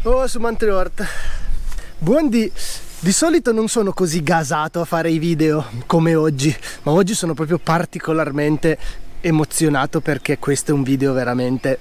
Oh, su Mantelort. Buondì. Di solito non sono così gasato a fare i video come oggi, ma oggi sono proprio particolarmente emozionato perché questo è un video veramente...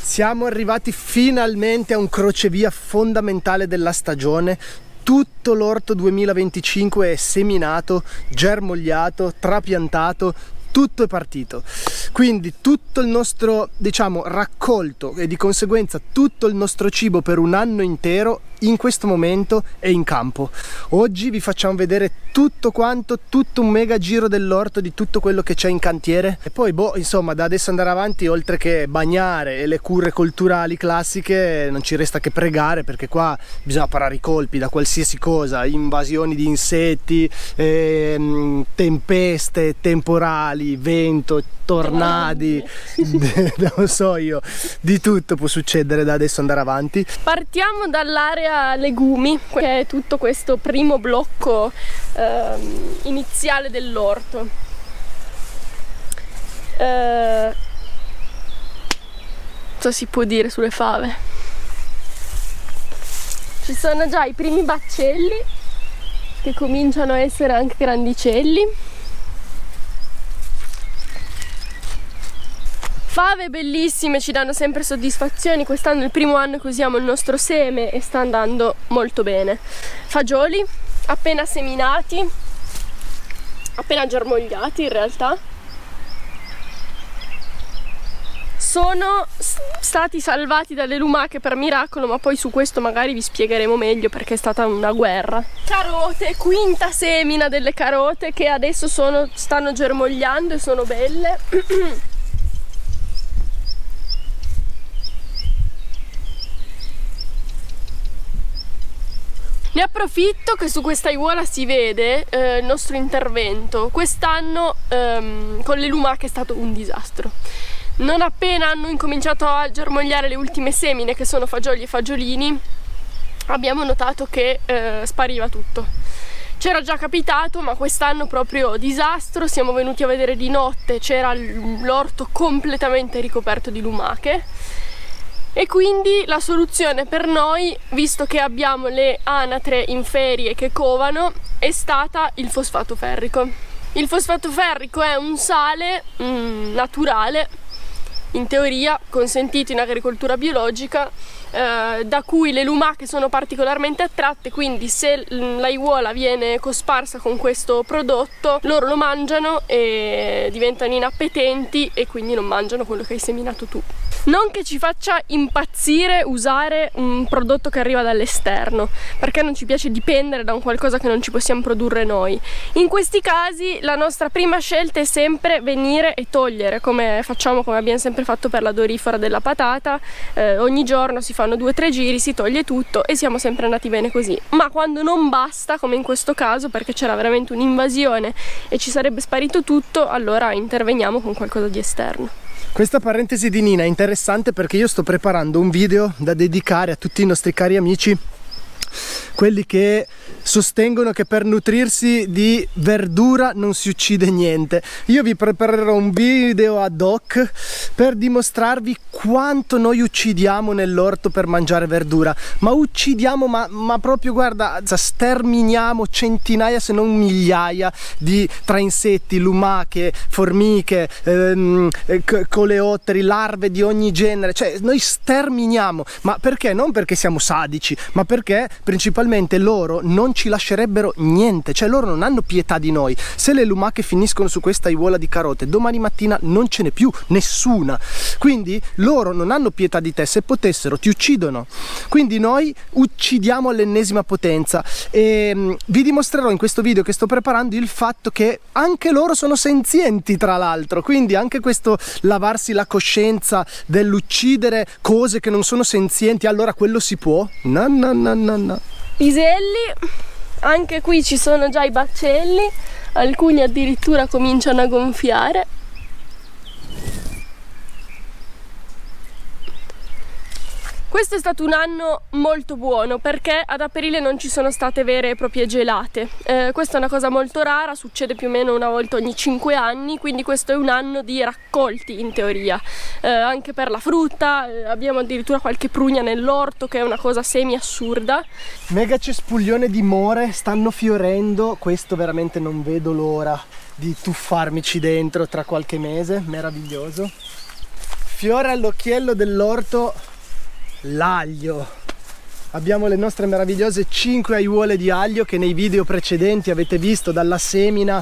Siamo arrivati finalmente a un crocevia fondamentale della stagione. Tutto l'orto 2025 è seminato, germogliato, trapiantato, tutto è partito. Quindi tutto il nostro, diciamo, raccolto e di conseguenza tutto il nostro cibo per un anno intero in questo momento è in campo. Oggi vi facciamo vedere tutto quanto, tutto un mega giro dell'orto di tutto quello che c'è in cantiere e poi insomma, da adesso andare avanti, oltre che bagnare e le cure colturali classiche, non ci resta che pregare, perché qua bisogna parare i colpi da qualsiasi cosa, invasioni di insetti, tempeste, temporali, vento, tornadi, non so io, di tutto può succedere da adesso andare avanti. Partiamo dall'area legumi, che è tutto questo primo blocco iniziale dell'orto. Cosa si può dire sulle fave? Ci sono già i primi baccelli che cominciano a essere anche grandicelli. Fave bellissime, ci danno sempre soddisfazioni. Quest'anno è il primo anno che usiamo il nostro seme e sta andando molto bene. Fagioli appena seminati, appena germogliati in realtà. Sono stati salvati dalle lumache per miracolo, ma poi su questo magari vi spiegheremo meglio perché è stata una guerra. Carote, quinta semina delle carote che adesso stanno germogliando e sono belle. Ne approfitto che su questa aiuola si vede il nostro intervento. Quest'anno con le lumache è stato un disastro. Non appena hanno incominciato a germogliare le ultime semine, che sono fagioli e fagiolini, abbiamo notato che spariva tutto. C'era già capitato, ma quest'anno proprio disastro. Siamo venuti a vedere di notte, c'era l'orto completamente ricoperto di lumache. E quindi la soluzione per noi, visto che abbiamo le anatre in ferie che covano, è stata il fosfato ferrico. Il fosfato ferrico è un sale naturale, in teoria consentito in agricoltura biologica, da cui le lumache sono particolarmente attratte, quindi se l'aiuola viene cosparsa con questo prodotto, loro lo mangiano e diventano inappetenti e quindi non mangiano quello che hai seminato tu. Non che ci faccia impazzire usare un prodotto che arriva dall'esterno, perché non ci piace dipendere da un qualcosa che non ci possiamo produrre noi. In questi casi la nostra prima scelta è sempre venire e togliere, come abbiamo sempre fatto per la dorifera della patata. Ogni giorno si fanno 2 o 3 giri, si toglie tutto e siamo sempre andati bene così. Ma quando non basta, come in questo caso, perché c'era veramente un'invasione e ci sarebbe sparito tutto, allora interveniamo con qualcosa di esterno. Questa parentesi di Nina è interessante perché io sto preparando un video da dedicare a tutti i nostri cari amici, quelli che sostengono che per nutrirsi di verdura non si uccide niente. Io vi preparerò un video ad hoc per dimostrarvi quanto noi uccidiamo nell'orto per mangiare verdura, ma uccidiamo, ma proprio, guarda, sterminiamo centinaia se non migliaia tra insetti, lumache, formiche, coleotteri, larve di ogni genere. Cioè noi sterminiamo, ma perché? Non perché siamo sadici, ma perché principalmente loro non ci lascerebbero niente, cioè loro non hanno pietà di noi. Se le lumache finiscono su questa aiuola di carote, domani mattina non ce n'è più nessuna, quindi loro non hanno pietà di te. Se potessero ti uccidono, quindi noi uccidiamo all'ennesima potenza. E vi dimostrerò in questo video che sto preparando il fatto che anche loro sono senzienti, tra l'altro, quindi anche questo lavarsi la coscienza dell'uccidere cose che non sono senzienti, allora quello si può? No. Piselli, anche qui ci sono già i baccelli, alcuni addirittura cominciano a gonfiare. Questo è stato un anno molto buono perché ad aprile non ci sono state vere e proprie gelate. Questa è una cosa molto rara, succede più o meno una volta ogni 5 anni, quindi questo è un anno di raccolti in teoria, anche per la frutta. Abbiamo addirittura qualche prugna nell'orto, che è una cosa semi assurda. Mega cespuglione di more, stanno fiorendo, questo veramente non vedo l'ora di tuffarmici dentro tra qualche mese, meraviglioso. Fiore all'occhiello dell'orto l'aglio. Abbiamo le nostre meravigliose 5 aiuole di aglio che nei video precedenti avete visto, dalla semina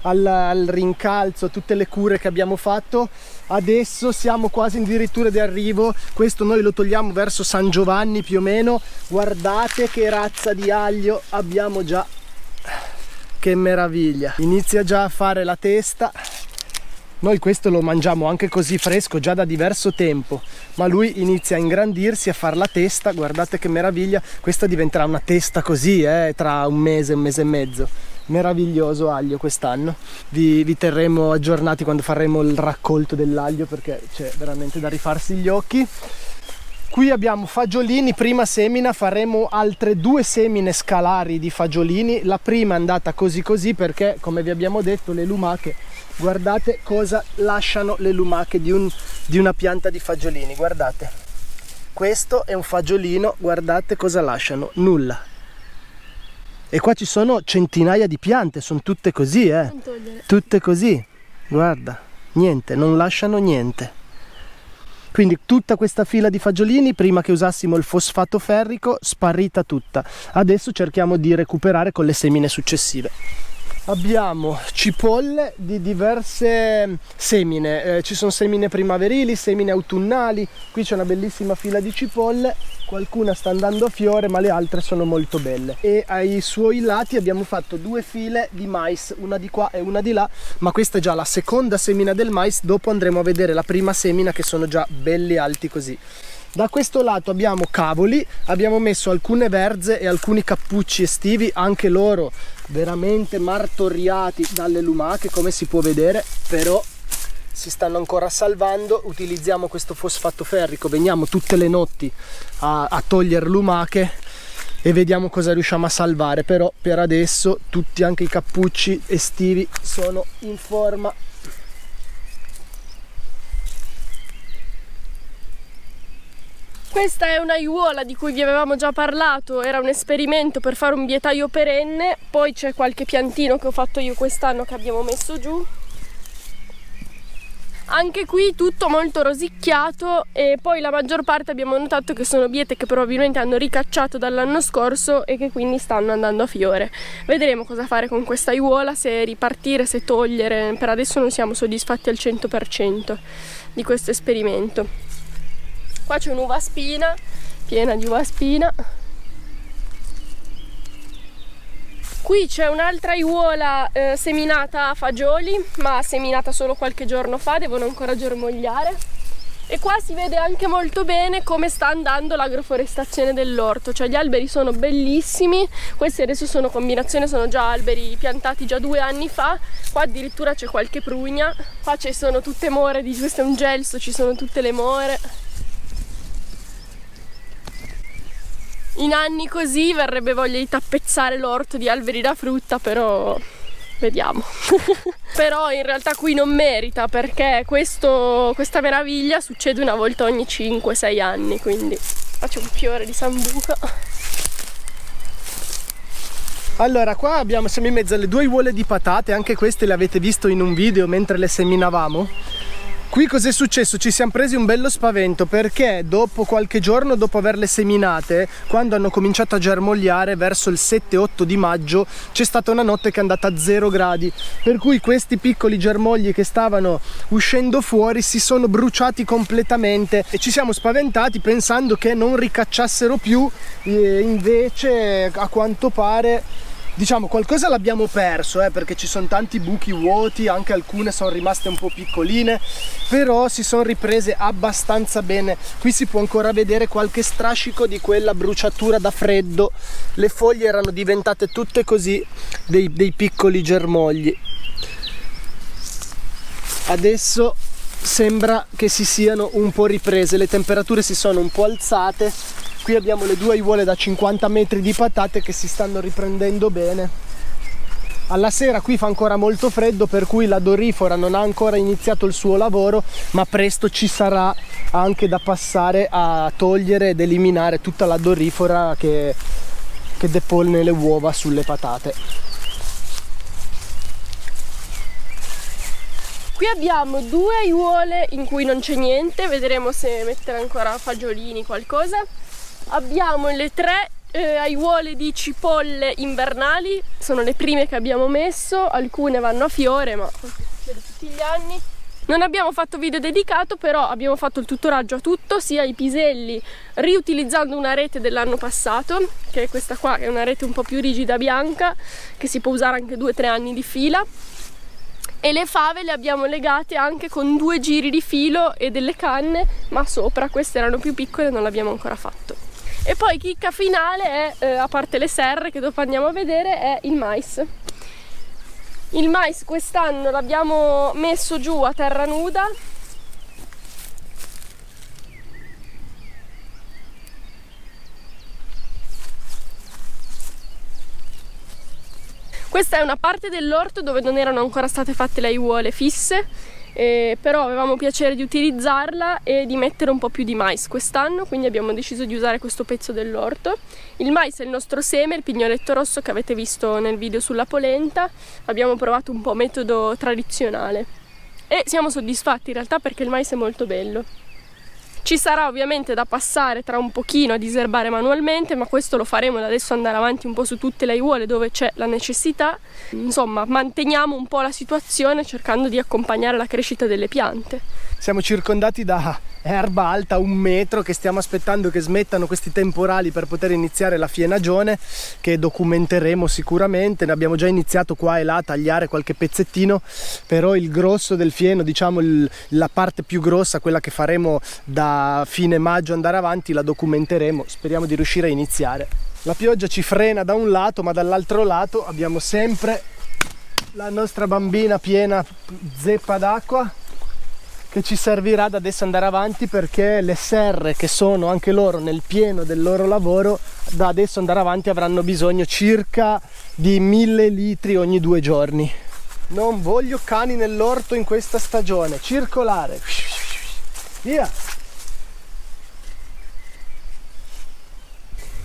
al rincalzo, tutte le cure che abbiamo fatto. Adesso siamo quasi addirittura di arrivo, questo noi lo togliamo verso San Giovanni più o meno. Guardate che razza di aglio abbiamo già, che meraviglia, inizia già a fare la testa. Noi questo lo mangiamo anche così fresco già da diverso tempo, ma lui inizia a ingrandirsi, a far la testa. Guardate che meraviglia, questa diventerà una testa così tra un mese e mezzo. Meraviglioso aglio quest'anno. Vi terremo aggiornati quando faremo il raccolto dell'aglio, perché c'è veramente da rifarsi gli occhi. Qui abbiamo fagiolini, prima semina, faremo altre 2 semine scalari di fagiolini. La prima è andata così così perché, come vi abbiamo detto, le lumache, guardate cosa lasciano le lumache di una pianta di fagiolini. Guardate, questo è un fagiolino, guardate cosa lasciano, nulla. E qua ci sono centinaia di piante, sono tutte così, tutte così, guarda, niente, non lasciano niente. Quindi tutta questa fila di fagiolini, prima che usassimo il fosfato ferrico, sparita tutta. Adesso cerchiamo di recuperare con le semine successive. Abbiamo cipolle di diverse semine, ci sono semine primaverili, semine autunnali. Qui c'è una bellissima fila di cipolle, qualcuna sta andando a fiore ma le altre sono molto belle. E ai suoi lati abbiamo fatto 2 file di mais, una di qua e una di là, ma questa è già la seconda semina del mais. Dopo andremo a vedere la prima semina, che sono già belli alti così. Da questo lato abbiamo cavoli, abbiamo messo alcune verze e alcuni cappucci estivi, anche loro veramente martoriati dalle lumache, come si può vedere, però si stanno ancora salvando. Utilizziamo questo fosfato ferrico, veniamo tutte le notti a togliere lumache e vediamo cosa riusciamo a salvare. Però per adesso tutti, anche i cappucci estivi, sono in forma. Questa è un'aiuola di cui vi avevamo già parlato, era un esperimento per fare un bietaio perenne. Poi c'è qualche piantino che ho fatto io quest'anno che abbiamo messo giù. Anche qui tutto molto rosicchiato, e poi la maggior parte abbiamo notato che sono biete che probabilmente hanno ricacciato dall'anno scorso e che quindi stanno andando a fiore. Vedremo cosa fare con questa aiuola, se ripartire, se togliere. Per adesso non siamo soddisfatti al 100% di questo esperimento. Qua c'è un'uva spina, piena di uva spina. Qui c'è un'altra aiuola seminata a fagioli, ma seminata solo qualche giorno fa, devono ancora germogliare. E qua si vede anche molto bene come sta andando l'agroforestazione dell'orto, cioè gli alberi sono bellissimi. Questi adesso sono combinazione, sono già alberi piantati già 2 anni fa. Qua addirittura c'è qualche prugna, qua ci sono tutte more, questo è un gelso, ci sono tutte le more. In anni così verrebbe voglia di tappezzare l'orto di alberi da frutta, però vediamo. Però in realtà qui non merita, perché questa meraviglia succede una volta ogni 5-6 anni, quindi faccio un fiore di sambuca. Allora, qua siamo in mezzo alle 2 aiuole di patate, anche queste le avete visto in un video mentre le seminavamo. Qui cos'è successo? Ci siamo presi un bello spavento, perché dopo qualche giorno dopo averle seminate, quando hanno cominciato a germogliare verso il 7-8 di maggio, c'è stata una notte che è andata a 0 gradi, per cui questi piccoli germogli che stavano uscendo fuori si sono bruciati completamente e ci siamo spaventati pensando che non ricacciassero più, e invece a quanto pare, diciamo, qualcosa l'abbiamo perso, perché ci sono tanti buchi vuoti, anche alcune sono rimaste un po' piccoline, però si sono riprese abbastanza bene. Qui si può ancora vedere qualche strascico di quella bruciatura da freddo, le foglie erano diventate tutte così, dei piccoli germogli. Adesso sembra che si siano un po' riprese, le temperature si sono un po' alzate. Qui abbiamo le due aiuole da 50 metri di patate che si stanno riprendendo bene. Alla sera qui fa ancora molto freddo, per cui la dorifora non ha ancora iniziato il suo lavoro, ma presto ci sarà anche da passare a togliere ed eliminare tutta la dorifora che depone le uova sulle patate. Qui abbiamo due aiuole in cui non c'è niente, vedremo se mettere ancora fagiolini, qualcosa. Abbiamo le tre aiuole di cipolle invernali, sono le prime che abbiamo messo, alcune vanno a fiore ma succede tutti gli anni. Non abbiamo fatto video dedicato, però abbiamo fatto il tutoraggio a tutto, sia i piselli riutilizzando una rete dell'anno passato, che è questa qua, che è una rete un po' più rigida bianca, che si può usare anche 2 o 3 anni di fila, e le fave le abbiamo legate anche con 2 giri di filo e delle canne, ma sopra, queste erano più piccole e non l'abbiamo ancora fatto. E poi chicca finale è, a parte le serre che dopo andiamo a vedere, è il mais. Il mais quest'anno l'abbiamo messo giù a terra nuda. Questa è una parte dell'orto dove non erano ancora state fatte le aiuole fisse, però avevamo piacere di utilizzarla e di mettere un po' più di mais quest'anno, quindi abbiamo deciso di usare questo pezzo dell'orto. Il mais è il nostro seme, il pignoletto rosso che avete visto nel video sulla polenta. Abbiamo provato un po' metodo tradizionale e siamo soddisfatti in realtà, perché il mais è molto bello. Ci sarà ovviamente da passare tra un pochino a diserbare manualmente, ma questo lo faremo da adesso andare avanti un po' su tutte le aiuole dove c'è la necessità. Insomma, manteniamo un po' la situazione cercando di accompagnare la crescita delle piante. Siamo circondati da erba alta 1 metro, che stiamo aspettando che smettano questi temporali per poter iniziare la fienagione, che documenteremo sicuramente. Ne abbiamo già iniziato qua e là a tagliare qualche pezzettino, però il grosso del fieno, diciamo la parte più grossa, quella che faremo da fine maggio andare avanti, la documenteremo. Speriamo di riuscire a iniziare. La pioggia ci frena da un lato, ma dall'altro lato abbiamo sempre la nostra bambina piena zeppa d'acqua, che ci servirà da adesso andare avanti, perché le serre, che sono anche loro nel pieno del loro lavoro, da adesso andare avanti avranno bisogno circa di 1000 litri ogni 2 giorni. Non voglio cani nell'orto in questa stagione. Circolare, via.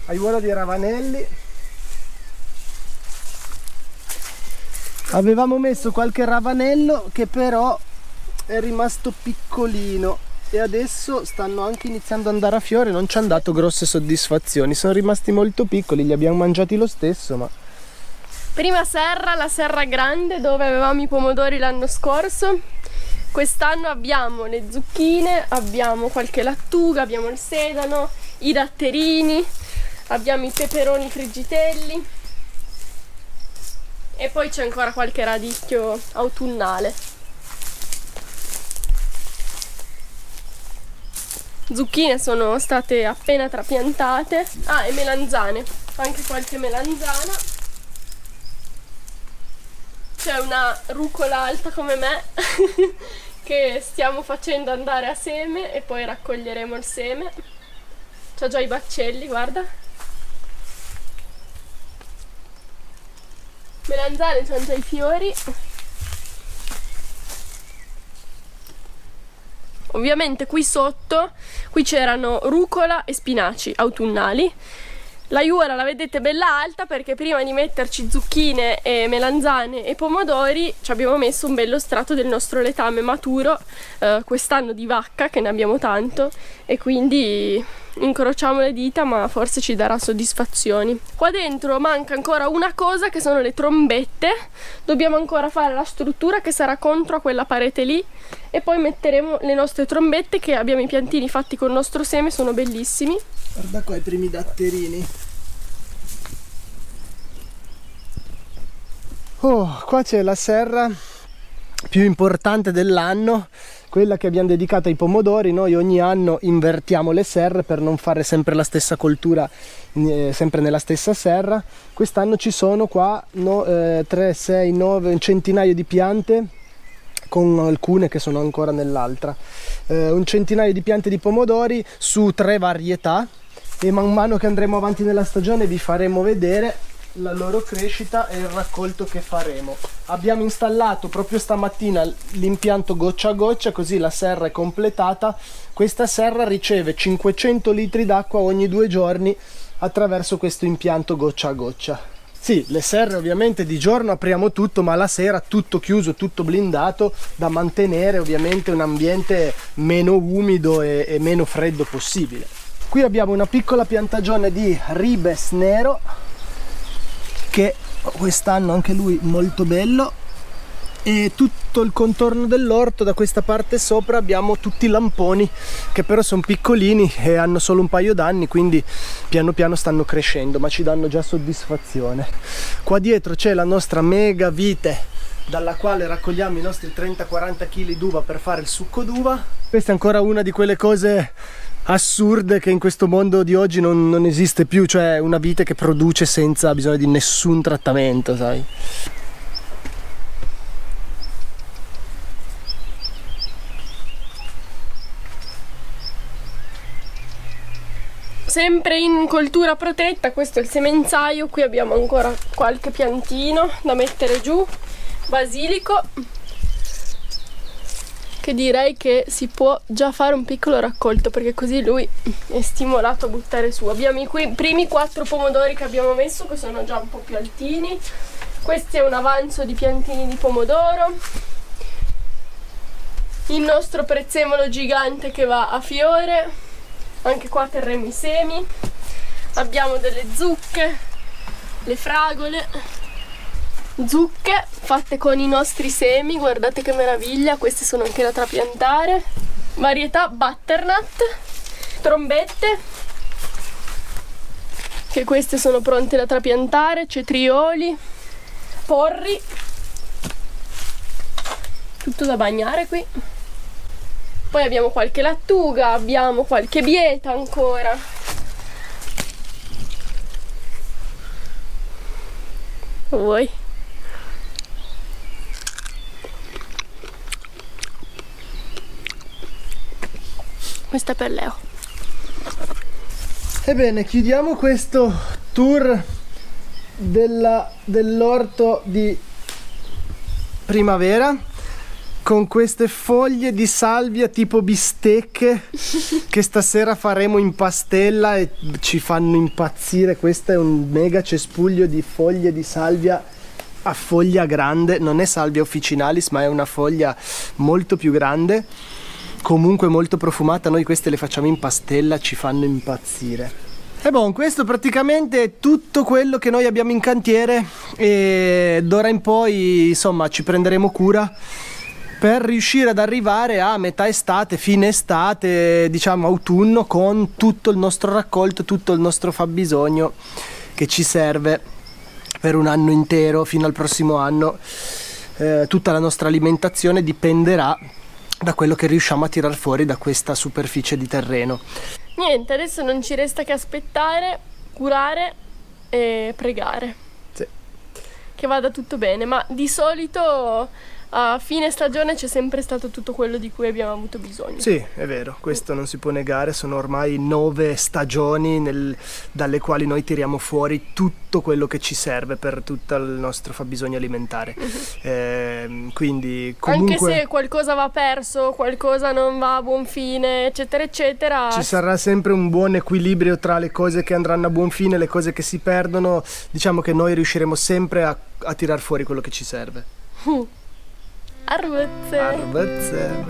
Aiuola di ravanelli. Avevamo messo qualche ravanello che però è rimasto piccolino e adesso stanno anche iniziando ad andare a fiore. Non ci hanno dato grosse soddisfazioni, sono rimasti molto piccoli, li abbiamo mangiati lo stesso, ma... Prima serra, la serra grande dove avevamo i pomodori l'anno scorso. Quest'anno abbiamo le zucchine, abbiamo qualche lattuga, abbiamo il sedano, i datterini, abbiamo i peperoni friggitelli e poi c'è ancora qualche radicchio autunnale. Zucchine sono state appena trapiantate. Ah, e melanzane, anche qualche melanzana. C'è una rucola alta come me che stiamo facendo andare a seme e poi raccoglieremo il seme. C'ho già i baccelli, guarda. Melanzane, c'hanno già i fiori. Ovviamente qui sotto, qui c'erano rucola e spinaci autunnali. L'aiuola la vedete bella alta perché prima di metterci zucchine e melanzane e pomodori ci abbiamo messo un bello strato del nostro letame maturo, quest'anno di vacca, che ne abbiamo tanto, e quindi incrociamo le dita, ma forse ci darà soddisfazioni. Qua dentro manca ancora una cosa, che sono le trombette. Dobbiamo ancora fare la struttura che sarà contro a quella parete lì e poi metteremo le nostre trombette, che abbiamo i piantini fatti col nostro seme, sono bellissimi. Guarda qua i primi datterini. Oh, qua c'è la serra più importante dell'anno, quella che abbiamo dedicato ai pomodori. Noi ogni anno invertiamo le serre per non fare sempre la stessa coltura, sempre nella stessa serra. Quest'anno ci sono qua 3, 6, 9, un centinaio di piante con alcune che sono ancora nell'altra. Un centinaio di piante di pomodori su 3 varietà, e man mano che andremo avanti nella stagione vi faremo vedere la loro crescita e il raccolto che faremo. Abbiamo installato proprio stamattina l'impianto goccia a goccia, così la serra è completata. Questa serra riceve 500 litri d'acqua ogni 2 giorni attraverso questo impianto goccia a goccia. Sì, le serre ovviamente di giorno apriamo tutto, ma la sera tutto chiuso, tutto blindato, da mantenere ovviamente un ambiente meno umido e meno freddo possibile. Qui abbiamo una piccola piantagione di ribes nero, che quest'anno anche lui molto bello, e tutto il contorno dell'orto da questa parte sopra abbiamo tutti i lamponi, che però sono piccolini e hanno solo un paio d'anni, quindi piano piano stanno crescendo, ma ci danno già soddisfazione. Qua dietro c'è la nostra mega vite, dalla quale raccogliamo i nostri 30-40 kg d'uva per fare il succo d'uva. Questa è ancora una di quelle cose assurde che in questo mondo di oggi non esiste più, cioè una vite che produce senza bisogno di nessun trattamento, sai. Sempre in coltura protetta, questo è il semenzaio, qui abbiamo ancora qualche piantino da mettere giù, basilico, che direi che si può già fare un piccolo raccolto, perché così lui è stimolato a buttare su. Abbiamo i primi 4 pomodori che abbiamo messo, che sono già un po' più altini. Questo è un avanzo di piantini di pomodoro, il nostro prezzemolo gigante che va a fiore. Anche qua terremo i semi, abbiamo delle zucche, le fragole, zucche fatte con i nostri semi, guardate che meraviglia, queste sono anche da trapiantare, varietà butternut, trombette, che queste sono pronte da trapiantare, cetrioli, porri, tutto da bagnare qui. Poi abbiamo qualche lattuga, abbiamo qualche bieta ancora. Vuoi? Questa è per Leo. Ebbene, chiudiamo questo tour dell'orto di primavera con queste foglie di salvia tipo bistecche che stasera faremo in pastella e ci fanno impazzire. Questo è un mega cespuglio di foglie di salvia a foglia grande, non è salvia officinalis ma è una foglia molto più grande, comunque molto profumata. Noi queste le facciamo in pastella, ci fanno impazzire. E bon, questo praticamente è tutto quello che noi abbiamo in cantiere, e d'ora in poi insomma ci prenderemo cura per riuscire ad arrivare a metà estate, fine estate, diciamo autunno, con tutto il nostro raccolto, tutto il nostro fabbisogno che ci serve per un anno intero, fino al prossimo anno. Tutta la nostra alimentazione dipenderà da quello che riusciamo a tirar fuori da questa superficie di terreno. Niente, adesso non ci resta che aspettare, curare e pregare. Sì. Che vada tutto bene, ma di solito a fine stagione c'è sempre stato tutto quello di cui abbiamo avuto bisogno. Sì, è vero, questo non si può negare, sono ormai 9 stagioni dalle quali noi tiriamo fuori tutto quello che ci serve per tutto il nostro fabbisogno alimentare. Quindi comunque, anche se qualcosa va perso, qualcosa non va a buon fine, eccetera eccetera, ci sarà sempre un buon equilibrio tra le cose che andranno a buon fine e le cose che si perdono. Diciamo che noi riusciremo sempre a tirar fuori quello che ci serve. Arvezze. Arvezze.